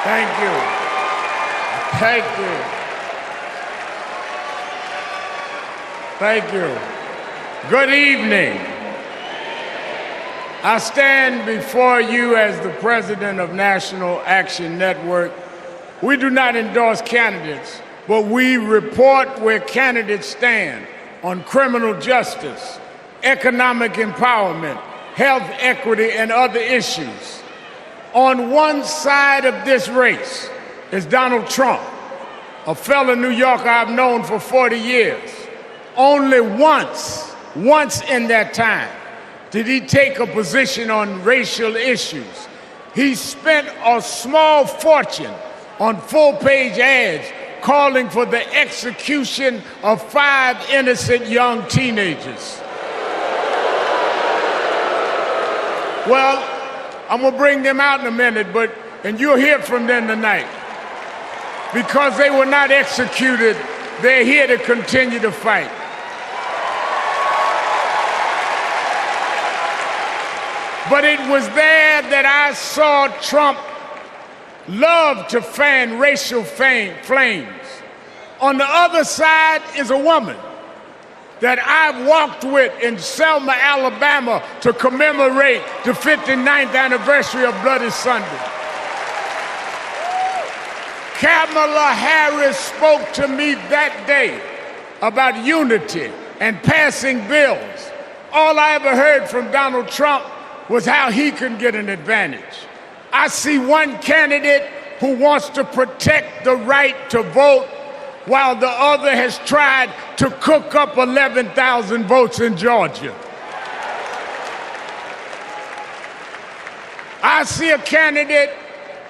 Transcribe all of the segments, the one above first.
Thank you. Thank you. Thank you. Good evening. I stand before you as the president of National Action Network. We do not endorse candidates, but we report where candidates stand on criminal justice, economic empowerment, health equity, and other issues. On one side of this race is Donald Trump, a fellow New Yorker I've known for 40 years. Only once in that time did he take a position on racial issues. He spent a small fortune on full-page ads calling for the execution of 5 innocent young teenagers. Well, I'm gonna bring them out in a minute, and you'll hear from them tonight. Because they were not executed, they're here to continue to fight. But it was there that I saw Trump love to fan racial flames. On the other side is a woman that I've walked with in Selma, Alabama to commemorate the 59th anniversary of Bloody Sunday. Kamala Harris spoke to me that day about unity and passing bills. All I ever heard from Donald Trump was how he can get an advantage. I see one candidate who wants to protect the right to vote, while the other has tried to cook up 11,000 votes in Georgia. I see a candidate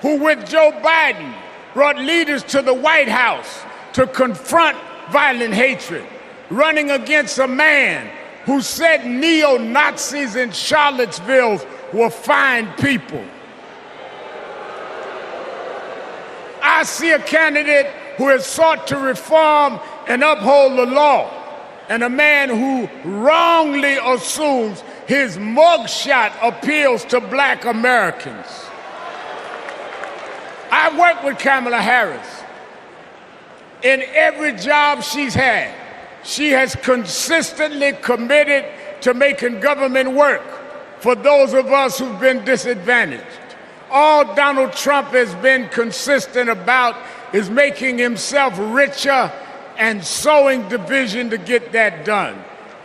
who, with Joe Biden, brought leaders to the White House to confront violent hatred, running against a man who said neo-Nazis in Charlottesville were fine people. I see a candidate who has sought to reform and uphold the law, and a man who wrongly assumes his mugshot appeals to Black Americans. I've worked with Kamala Harris. In every job she's had, she has consistently committed to making government work for those of us who've been disadvantaged. All Donald Trump has been consistent about is making himself richer and sowing division to get that done.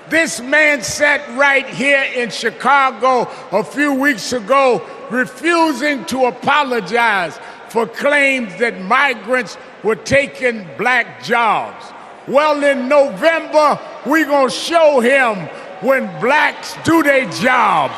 This man sat right here in Chicago a few weeks ago, refusing to apologize for claims that migrants were taking Black jobs. Well, in November, we're gonna show him when Blacks do their job.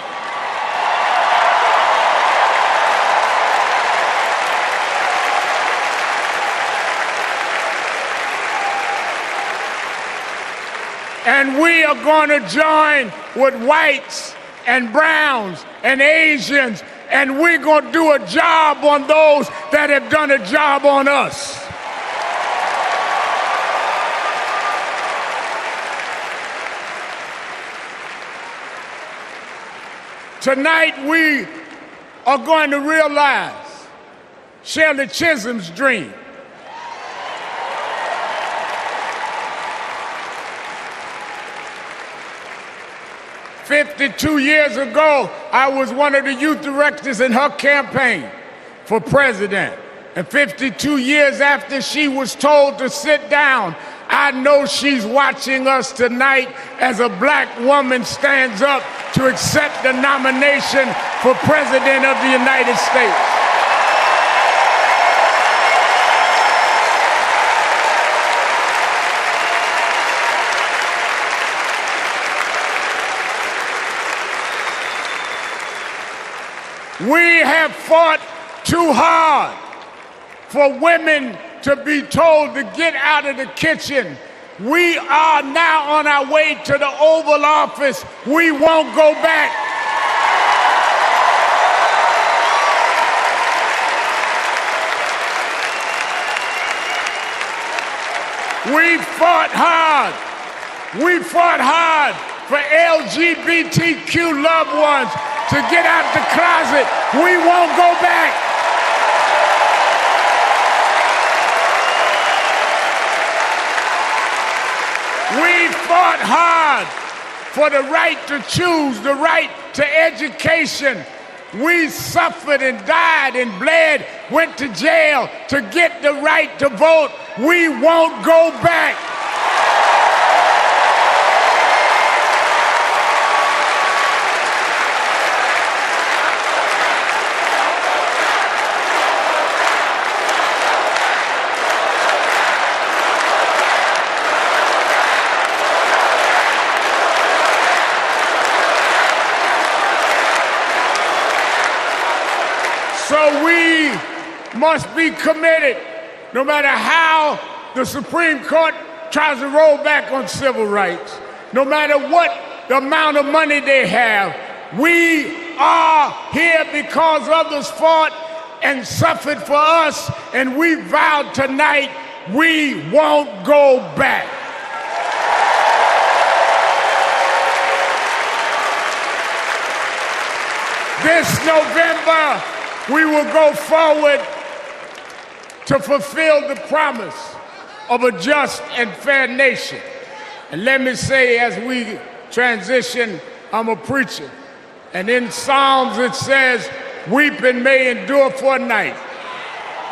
And we are going to join with whites and browns and Asians, and we're going to do a job on those that have done a job on us. Tonight we are going to realize Shirley Chisholm's dream. 52 years ago, I was one of the youth directors in her campaign for president. And 52 years after she was told to sit down, I know she's watching us tonight as a Black woman stands up to accept the nomination for President of the United States. We have fought too hard for women to be told to get out of the kitchen. We are now on our way to the Oval Office. We won't go back. We fought hard. We fought hard for LGBTQ loved ones to get out the closet. We won't go back. We fought hard for the right to choose, the right to education. We suffered and died and bled, went to jail to get the right to vote. We won't go back. So we must be committed, no matter how the Supreme Court tries to roll back on civil rights, no matter what the amount of money they have. We are here because others fought and suffered for us, and we vowed tonight we won't go back. This November, we will go forward to fulfill the promise of a just and fair nation. And let me say, as we transition, I'm a preacher. And in Psalms it says, weeping may endure for a night,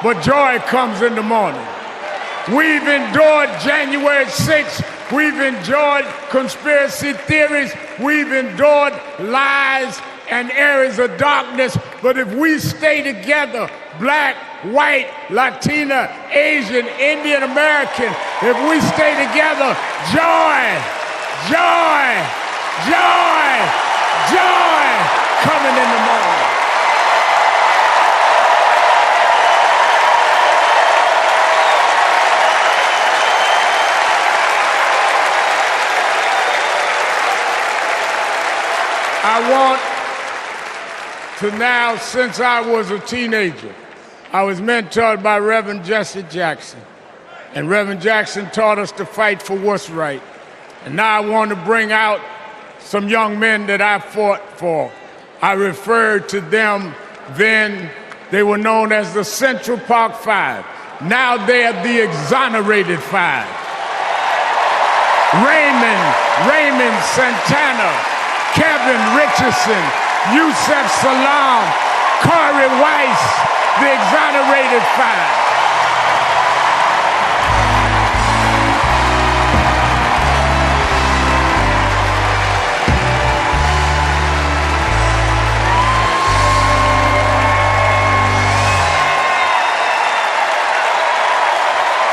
but joy comes in the morning. We've endured January 6th. We've endured conspiracy theories. We've endured lies and areas of darkness, but if we stay together, black, white, Latina, Asian, Indian American, if we stay together, joy, joy, joy, joy coming in the morning. I want to now, since I was a teenager, I was mentored by Reverend Jesse Jackson. And Reverend Jackson taught us to fight for what's right. And now I want to bring out some young men that I fought for. I referred to them then, they were known as the Central Park Five. Now they're the exonerated five. Raymond Santana, Kevin Richardson, Yusef Salam, Corey Weiss, the exonerated five.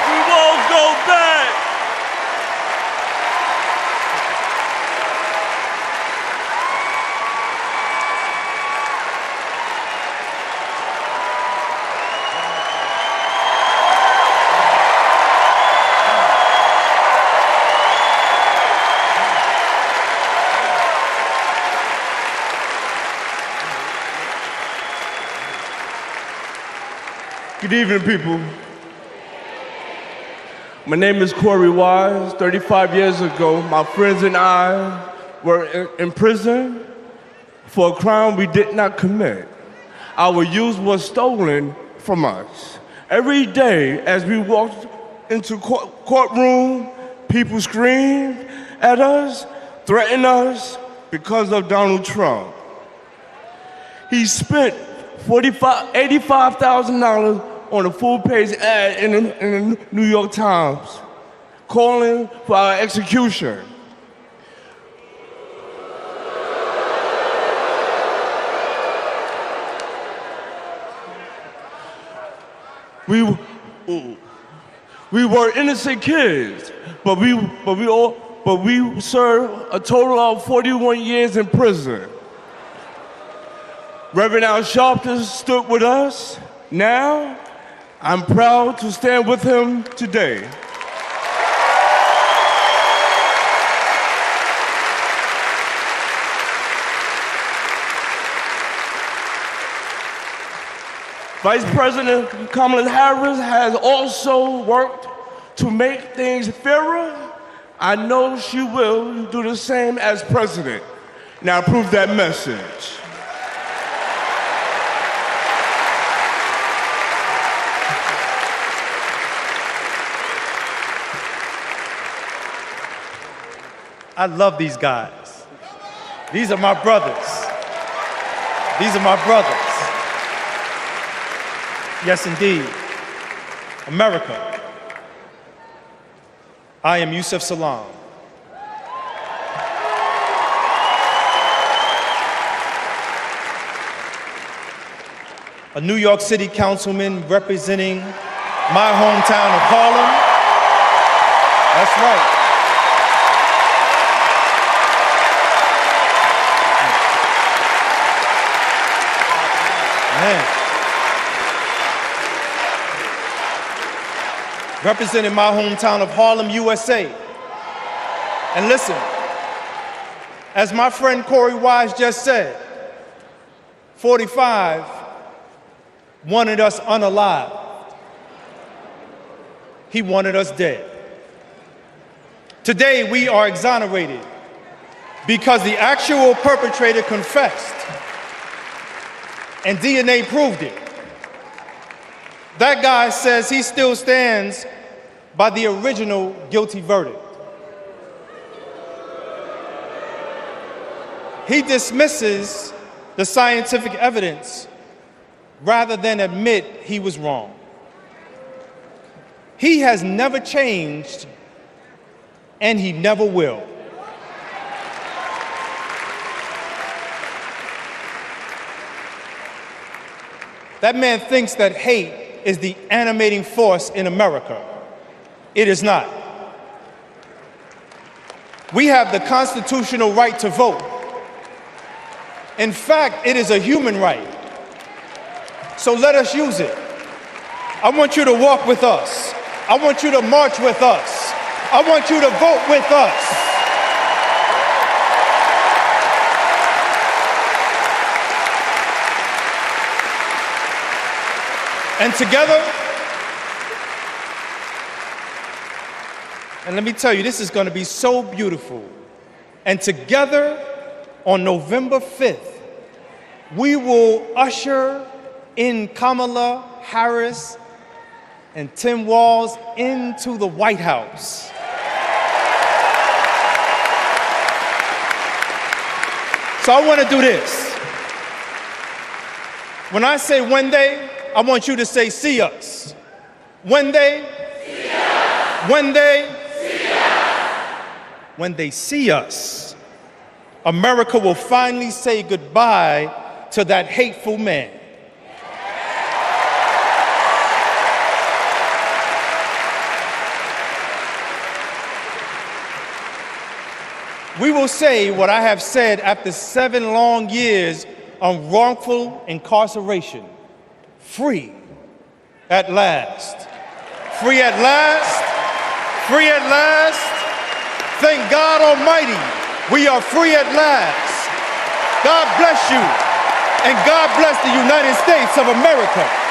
We won't go back. Good evening, people. My name is Corey Wise. 35 years ago, my friends and I were in prison for a crime we did not commit. Our youth was stolen from us. Every day, as we walked into courtroom, people screamed at us, threatened us because of Donald Trump. He spent $85,000 on a full-page ad in the New York Times, calling for our execution. We were innocent kids, but we served a total of 41 years in prison. Reverend Al Sharpton stood with us. Now, I'm proud to stand with him today. Vice President Kamala Harris has also worked to make things fairer. I know she will do the same as president. Now prove that message. I love these guys. These are my brothers. These are my brothers. Yes, indeed. America. I am Yusef Salaam. A New York City councilman representing my hometown of Harlem. That's right. Man. Representing my hometown of Harlem, USA. And listen, as my friend Corey Wise just said, 45 wanted us unalive. He wanted us dead. Today, we are exonerated because the actual perpetrator confessed and DNA proved it. That guy says he still stands by the original guilty verdict. He dismisses the scientific evidence rather than admit he was wrong. He has never changed, and he never will. That man thinks that hate is the animating force in America. It is not. We have the constitutional right to vote. In fact, it is a human right. So let us use it. I want you to walk with us. I want you to march with us. I want you to vote with us. And together, and let me tell you, this is going to be so beautiful. And together, on November 5th, we will usher in Kamala Harris and Tim Walz into the White House. So I want to do this. When I say when they, I want you to say see us. When they, see us. When they, see us. When they see us, America will finally say goodbye to that hateful man. We will say what I have said after 7 long years of wrongful incarceration. Free at last. Free at last. Free at last. Thank God Almighty, we are free at last. God bless you, and God bless the United States of America.